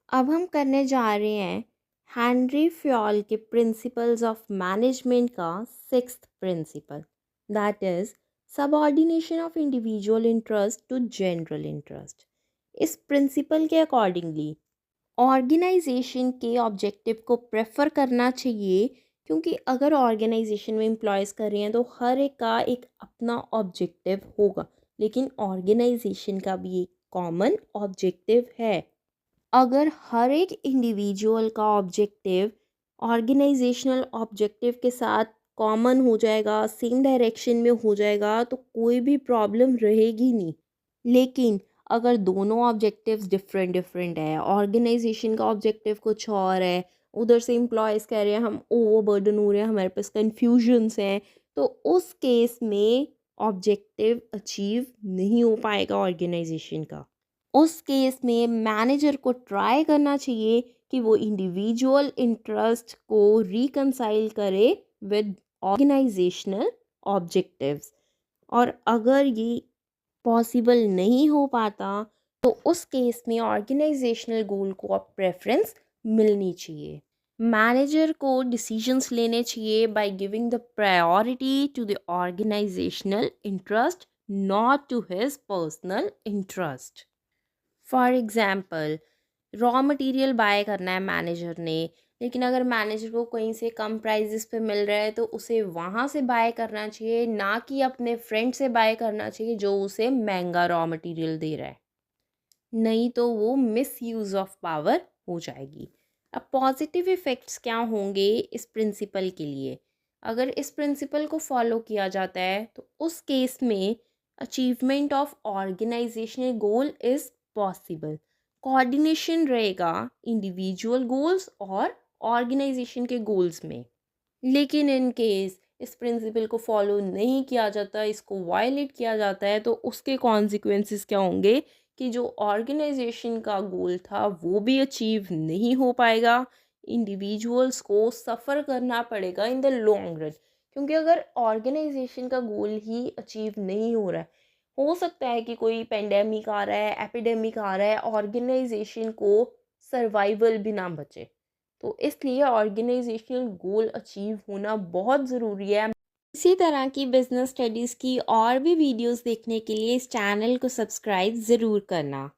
अब हम करने जा रहे हैं हेनरी फ्योल के प्रिंसिपल्स ऑफ मैनेजमेंट का sixth principle, that is subordination of individual interest to general interest. इस प्रिंसिपल के अकॉर्डिंगली ऑर्गेनाइजेशन के ऑब्जेक्टिव को प्रेफर करना चाहिए, क्योंकि अगर ऑर्गेनाइजेशन में एम्प्लॉयज़ कर रहे हैं तो हर एक का एक अपना ऑब्जेक्टिव होगा, लेकिन ऑर्गेनाइजेशन का भी एक कॉमन ऑब्जेक्टिव है। अगर हर एक इंडिविजुअल का ऑब्जेक्टिव ऑर्गेनाइजेशनल ऑब्जेक्टिव के साथ कॉमन हो जाएगा, सेम डायरेक्शन में हो जाएगा, तो कोई भी प्रॉब्लम रहेगी नहीं। लेकिन अगर दोनों ऑब्जेक्टिव्स डिफरेंट डिफरेंट है, ऑर्गेनाइजेशन का ऑब्जेक्टिव कुछ और है, उधर से एम्प्लॉयज़ कह रहे हैं हम ओवरबर्डन हो रहे हैं, हमारे पास कन्फ्यूजन्स हैं, तो उस केस में ऑब्जेक्टिव अचीव नहीं हो पाएगा ऑर्गेनाइजेशन का। उस केस में मैनेजर को ट्राई करना चाहिए कि वो इंडिविजुअल इंटरेस्ट को रिकंसाइल करे विद ऑर्गेनाइजेशनल ऑब्जेक्टिव्स। और अगर ये पॉसिबल नहीं हो पाता तो उस केस में ऑर्गेनाइजेशनल गोल को अब प्रेफरेंस मिलनी चाहिए। मैनेजर को डिसीजंस लेने चाहिए by giving the priority to the organizational interest, not to his personal interest. For example, raw material buy करना है मैनेजर ने, लेकिन अगर मैनेजर को कहीं से कम प्राइजेस पे मिल रहा है तो उसे वहाँ से बाय करना चाहिए, ना कि अपने फ्रेंड से बाय करना चाहिए जो उसे महंगा रॉ मटेरियल दे रहा है। नहीं तो वो मिस यूज़ ऑफ पावर हो जाएगी। अब पॉजिटिव इफ़ेक्ट्स क्या होंगे इस प्रिंसिपल के लिए? अगर इस प्रिंसिपल को फॉलो किया जाता है तो उस केस में achievement of organizational goal is possible. Coordination रहेगा इंडिविजुअल गोल्स और ऑर्गेनाइजेशन के गोल्स में। लेकिन इन केस इस प्रिंसिपल को फॉलो नहीं किया जाता, इसको वायलेट किया जाता है, तो उसके कॉन्सिक्वेंसेस क्या होंगे कि जो ऑर्गेनाइजेशन का गोल था वो भी अचीव नहीं हो पाएगा। इंडिविजुअल्स को सफ़र करना पड़ेगा इन द लॉन्ग रन, क्योंकि अगर ऑर्गेनाइजेशन का गोल ही अचीव नहीं हो रहा है, हो सकता है कि कोई पेंडेमिक आ रहा है, एपिडेमिक आ रहा है, ऑर्गेनाइजेशन को सर्वाइवल भी ना बचे। तो इसलिए ऑर्गेनाइजेशनल गोल अचीव होना बहुत ज़रूरी है। इसी तरह की बिजनेस स्टडीज़ की और भी वीडियोस देखने के लिए इस चैनल को सब्सक्राइब ज़रूर करना।